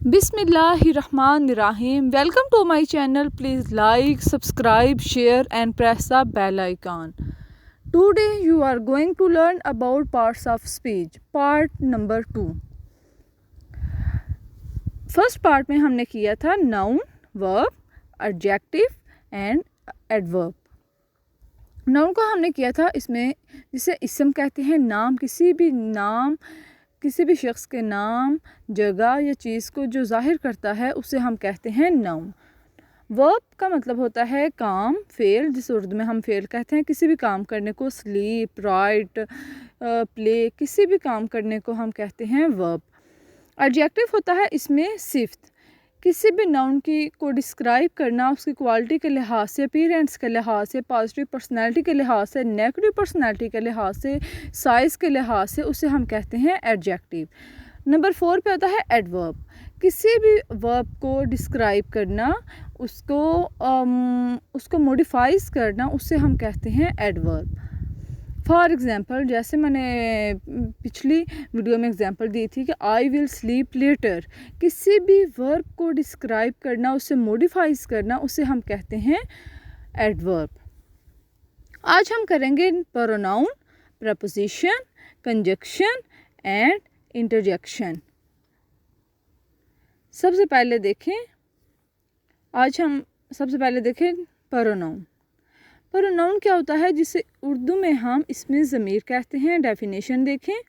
Bismillahirrahmanirrahim. Welcome to my channel. Please like, subscribe, share and press the bell icon. Today you are going to learn about parts of speech. Part number 2. First part में हमने किया था noun, verb, adjective and adverb. noun को हमने किया था इसमें जिसे इसम कहते हैं, नाम, किसी भी शख्स के नाम, जगह या चीज़ को जो ज़ाहिर करता है उसे हम कहते हैं नाउन. वर्ब का मतलब होता है काम, फेल, जिसे उर्दू में हम फेल कहते हैं. किसी भी काम करने को, स्लीप, राइट, प्ले, किसी भी काम करने को हम कहते हैं वर्ब. एडजेक्टिव होता है इसमें सिफ्त, किसी भी नाउन को डिस्क्राइब करना, उसकी क्वालिटी के लिहाज से, अपीयरेंस के लिहाज से, पॉजिटिव पर्सनैलिटी के लिहाज से, नेगेटिव पर्सनैलिटी के लिहाज से, साइज़ के लिहाज से, उसे हम कहते हैं एडजेक्टिव. नंबर 4 पे होता है एडवर्ब, किसी भी वर्ब को डिस्क्राइब करना, उसको मॉडिफाइज करना, उसे हम कहते हैं एडवर्ब. फॉर एग्ज़ाम्पल, जैसे मैंने पिछली वीडियो में एग्ज़ाम्पल दी थी कि आई विल स्लीप लेटर, किसी भी वर्ब को डिस्क्राइब करना, उसे मॉडिफाइज करना, उसे हम कहते हैं एडवर्ब. आज हम करेंगे pronoun, preposition, conjunction and interjection. सबसे पहले देखें प्रोनाउन. प्रोनाउन क्या होता है, जिसे उर्दू में हम इसमें ज़मीर कहते हैं. डेफिनेशन देखें.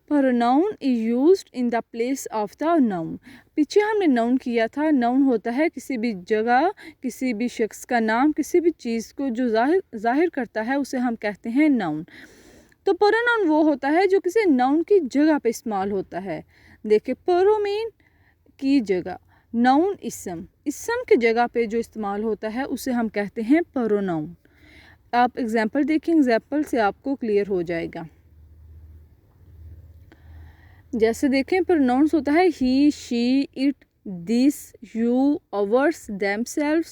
Pronoun is used in the place of the noun. पीछे हमने नाउन किया था. नाउन होता है किसी भी जगह, किसी भी शख्स का नाम, किसी भी चीज़ को जो ज़ाहिर करता है उसे हम कहते हैं नाउन. तो प्रोनाउन वो होता है जो किसी नाउन की जगह पे इस्तेमाल होता है. देखिए, प्रो मीन की जगह, नाउन इसम की जगह पे जो इस्तेमाल होता है उसे हम कहते हैं प्रोनाउन. आप एग्जांपल देखें, एग्जांपल से आपको क्लियर हो जाएगा. जैसे देखें, प्रोनाउंस होता है he, she, it, this, you, ours, themselves,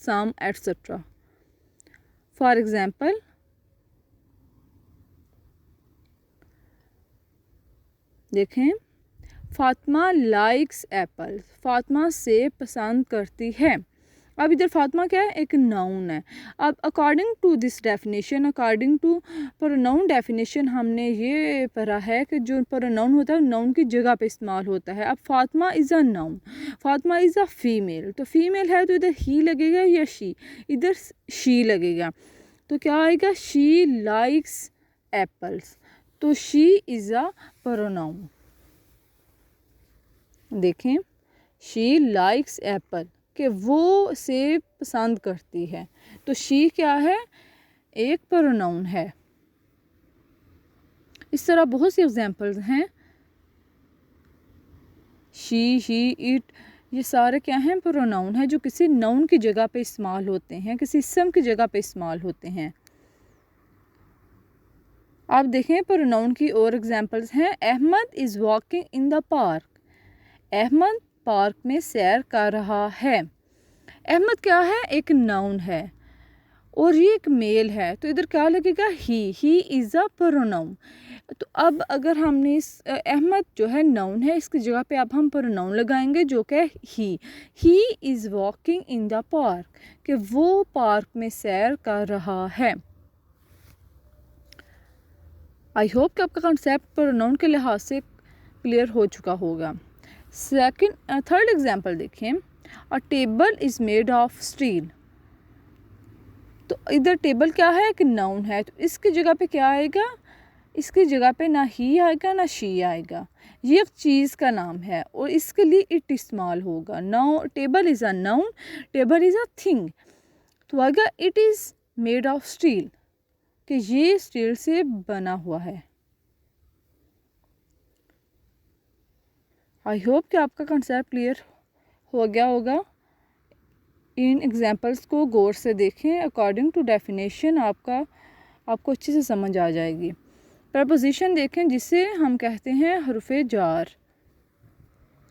some etcetera. For example, देखें, फातिमा लाइक्स एप्पल, फातिमा सेब पसंद करती है. अब इधर फातिमा क्या है, एक नाउन है. अब according to this definition, according to pronoun definition, हमने ये पढ़ा है कि जो प्रोनाउन होता है नाउन की जगह पे इस्तेमाल होता है. अब Fatima is a noun, Fatima is a female, तो फीमेल है तो इधर ही लगेगा या शी, इधर शी लगेगा. तो क्या आएगा, शी लाइक्स एप्पल्स, तो शी इज़ अ प्रोनाउन. देखें, शी लाइक्स एप्पल, कि वो सेब पसंद करती है, तो शी क्या है, एक प्रोनाउन है. इस तरह बहुत सी एग्जांपल्स हैं. शी, ही, इट, ये सारे क्या हैं, प्रोनाउन है जो किसी नाउन की जगह पे इस्तेमाल होते हैं, किसी इसम की जगह पे इस्तेमाल होते हैं. आप देखें, प्रोनाउन की और एग्जांपल्स हैं. Ahmed is walking in the park, Ahmed park में सैर कर रहा है. अहमद क्या है, एक नाउन है और ये एक मेल है, तो इधर क्या लगेगा, ही इज़ अ प्रोनाउन. तो अब अगर हमने इस अहमद जो है नाउन है, इसकी जगह पे अब हम प्रोनाउन लगाएंगे जो कि he is walking in the park, कि वो पार्क में सैर कर रहा है. आई होप कि आपका कॉन्सेप्ट प्रोनाउन के लिहाज से क्लियर हो चुका होगा. थर्ड एग्जाम्पल देखें. अ table is made of steel, तो इधर टेबल क्या है, एक नाउन है, तो इसकी जगह पे क्या आएगा, इसकी जगह पे ना ही आएगा ना शी आएगा. ये एक चीज़ का नाम है और इसके लिए इट इस्तेमाल होगा. Now table is a noun, table is a thing, तो आएगा it is made of steel, कि ये स्टील से बना हुआ है. आई होप कि आपका कंसेप्ट क्लियर हो गया होगा. इन एग्जांपल्स को गौर से देखें. अकॉर्डिंग टू डेफिनेशन आपको अच्छे से समझ आ जाएगी. प्रपोजिशन देखें, जिसे हम कहते हैं हरुफ़े जार.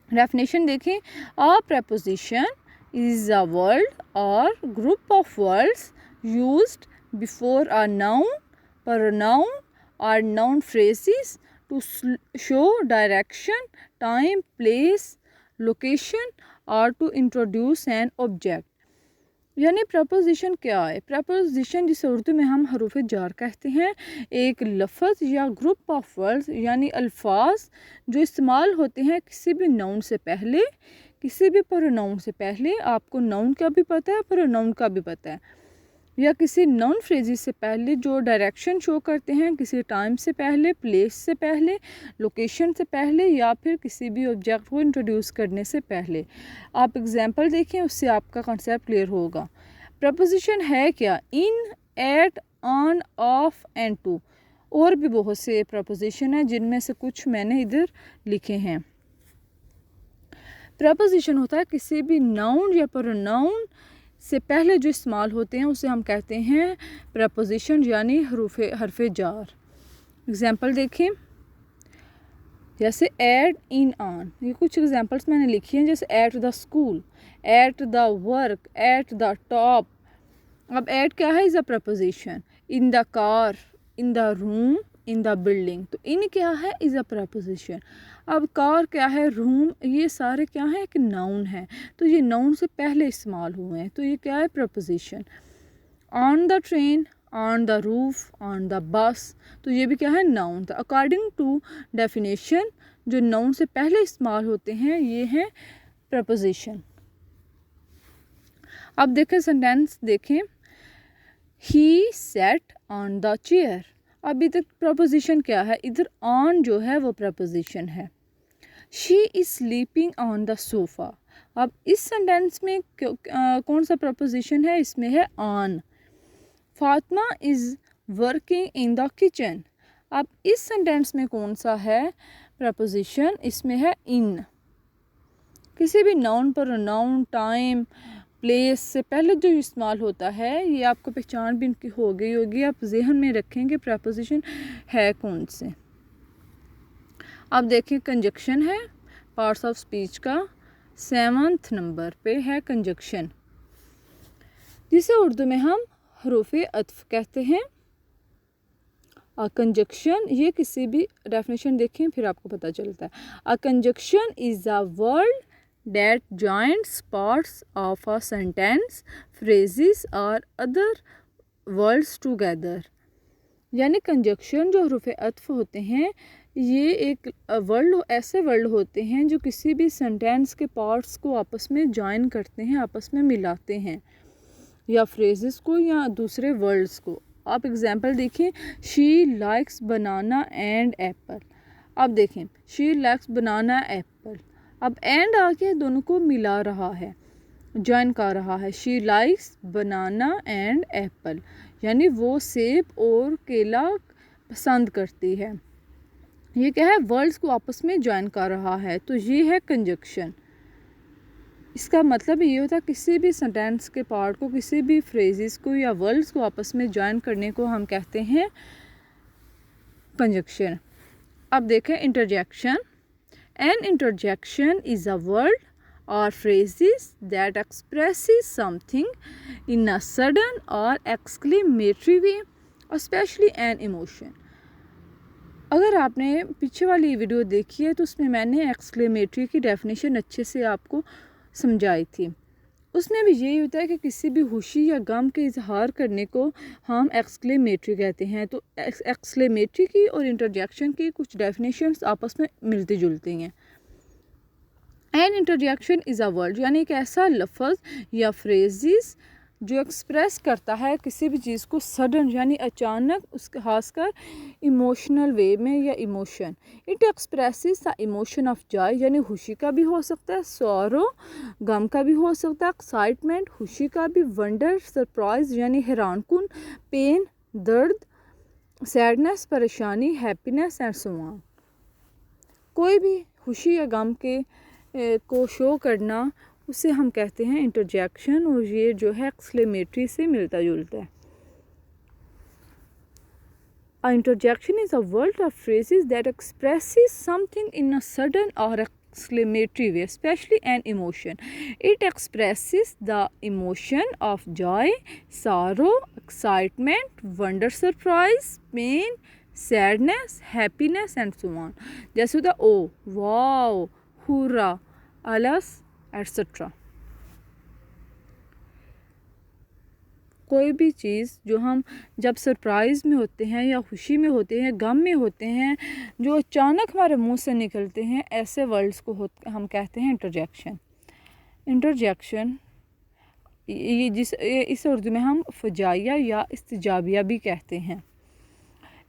डेफिनेशन देखें. अ प्रपोजिशन इज़ अ वर्ड और group of words used before a noun, pronoun और noun phrases to show direction, time, place, location or to introduce an object। यानी प्रपोजिशन क्या है? प्रपोजिशन जिसे उर्दू में हम हरूफ जार कहते हैं, एक लफ्ज़ या ग्रुप ऑफ वर्ड्स यानी अल्फाज जो इस्तेमाल होते हैं किसी भी नाउन से पहले, किसी भी प्रोनाउन से पहले। आपको नाउन का भी पता है, प्रोनाउन का भी पता है। या किसी नाउन फ्रेजेस से पहले जो डायरेक्शन शो करते हैं, किसी टाइम से पहले, प्लेस से पहले, लोकेशन से पहले, या फिर किसी भी ऑब्जेक्ट को इंट्रोड्यूस करने से पहले। आप एग्जांपल देखें, उससे आपका कॉन्सेप्ट क्लियर होगा। प्रपोजिशन है क्या? In, at, on, of and to. और भी बहुत से प्रपोजिशन हैं जिनमें से कुछ मैंने इधर लिखे हैं। प्रपोजिशन होता है किसी भी नाउन या प्रोनाउन से पहले जो इस्तेमाल होते हैं उसे हम कहते हैं प्रपोजिशन यानी हरफ जार। एग्जांपल देखें, जैसे एट, इन, ऑन। ये कुछ एग्जांपल्स मैंने लिखी हैं, जैसे at the school, at the work, at the top. अब एट क्या है? Is a preposition. In the car, in the room, in the building. तो इन क्या है? Is a preposition. अब कार क्या है? रूम, ये सारे क्या है? एक नाउन है, तो ये नाउन से पहले इस्तेमाल हुए हैं, तो ये क्या है? Preposition. On the train, on the roof, on the bus, तो ये भी क्या है? नाउन। तो अकॉर्डिंग टू डेफिनेशन जो नाउन से पहले इस्तेमाल होते हैं ये हैं प्रपोजिशन। अब देखें सेंटेंस देखें, ही सेट ऑन द चेयर। अब इधर प्रपोजिशन क्या है? इधर ऑन जो है वो प्रपोजिशन है। She is sleeping on the sofa. अब इस सेंटेंस में कौन सा प्रपोजिशन है? इसमें है on. Fatima is working in the kitchen. अब इस सेंटेंस में कौन सा है प्रपोजिशन? इसमें है इन। किसी भी नाउन, प्रोनाउन, टाइम, प्लेस से पहले जो इस्तेमाल होता है, ये आपको पहचान भी इनकी हो गई होगी। आप जहन में रखेंगे प्रपोजिशन है कौन से। अब देखिए कंजक्शन है पार्ट्स ऑफ स्पीच का। 7th नंबर पे है कंजक्शन, जिसे उर्दू में हम हरूफ अत्फ कहते हैं। और कंजक्शन, ये किसी भी डेफिनेशन देखें फिर आपको पता चलता है। A conjunction is a word that joins parts of a sentence, phrases or other words together। यानी कंजक्शन जो हरूफ अत्फ होते हैं ये एक वर्ड, ऐसे वर्ड होते हैं जो किसी भी सेंटेंस के पार्ट्स को आपस में ज्वाइन करते हैं, आपस में मिलाते हैं, या फ्रेजेस को या दूसरे वर्ड्स को। आप एग्जांपल देखें, she likes banana and Apple. अब देखें, शी लाइक्स बनाना एप्पल। अब एंड आके दोनों को मिला रहा है, ज्वाइन कर रहा है। She likes banana and Apple, यानी वो सेब और केला पसंद करती है। ये क्या है? वर्ड्स को आपस में ज्वाइन कर रहा है, तो ये है कंजक्शन। इसका मतलब ये होता है किसी भी सेंटेंस के पार्ट को, किसी भी फ्रेजेस को या वर्ड्स को आपस में ज्वाइन करने को हम कहते हैं कंजक्शन। अब देखें interjection. An interjection is a word or phrases that expresses something in a sudden or exclamatory way, especially an emotion। अगर आपने पीछे वाली वीडियो देखी है तो उसमें मैंने एक्सक्लेमेटरी की डेफिनेशन अच्छे से आपको समझाई थी। उसमें भी यही होता है कि किसी भी खुशी या गम के इजहार करने को हम एक्सक्लेमेटरी कहते हैं। तो एक्सक्लेमेटरी की और इंटरजेक्शन की कुछ डेफिनेशंस आपस में मिलती जुलती हैं। An interjection is a word, यानी एक ऐसा लफ्ज़ या फ्रेजेस जो एक्सप्रेस करता है किसी भी चीज़ को सडन यानी अचानक, उसके खासकर इमोशनल वे में या emotion. It expresses the emotion of Joy, यानी खुशी का भी हो सकता है, सॉरो गम का भी हो सकता है, एक्साइटमेंट खुशी का भी, वंडर सरप्राइज यानी हैरानकुन, पेन दर्द, सैडनेस परेशानी, हैप्पीनेस एंड सो ऑन। कोई भी खुशी या गम के को शो करना उसे हम कहते हैं इंटरजेक्शन, और ये जो है एक्सक्लेमेटरी से मिलता जुलता है। A interjection is a word or phrases that expresses something in a sudden or exclamatory way, especially an emotion. It expresses the emotion of joy, sorrow, excitement, wonder, surprise, pain, sadness, happiness and so on। जैसे होता ओ, wow, hurrah, आलस etcetera. कोई भी चीज़ जो हम जब surprise में होते हैं या खुशी में होते हैं, गम में होते हैं, जो अचानक हमारे मुंह से निकलते हैं, ऐसे वर्ड्स को हम कहते हैं इंटरजेक्शन। इंटरजेक्शन इस उर्दू में हम फजाइया या इस्तिजाबिया भी कहते हैं।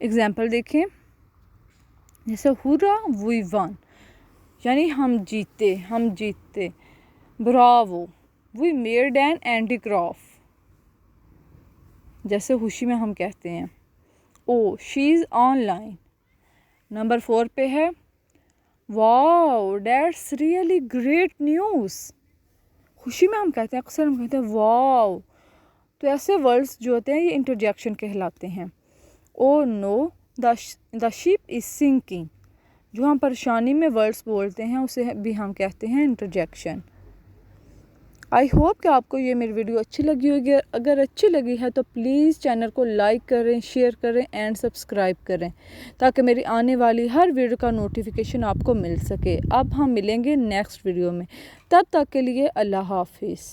एग्ज़ाम्पल देखें, जैसे हुर्रा वी वन, यानी हम जीते। ब्रावो वी मेड एन एंटीक्रॉफ, जैसे खुशी में हम कहते हैं। Oh she is online. Number 4 पे है wow that's really great news. खुशी में हम कहते हैं, अक्सर हम कहते हैं वाओ। तो ऐसे वर्ड्स जो होते हैं ये इंटरजेक्शन कहलाते हैं। Oh no the ship is sinking, जो हम परेशानी में वर्ड्स बोलते हैं उसे भी हम कहते हैं इंटरजेक्शन। आई होप कि आपको ये मेरी वीडियो अच्छी लगी होगी। अगर अच्छी लगी है तो प्लीज़ चैनल को लाइक करें, शेयर करें एंड सब्सक्राइब करें, ताकि मेरी आने वाली हर वीडियो का नोटिफिकेशन आपको मिल सके। अब हम मिलेंगे नेक्स्ट वीडियो में, तब तक के लिए अल्लाह हाफिज़।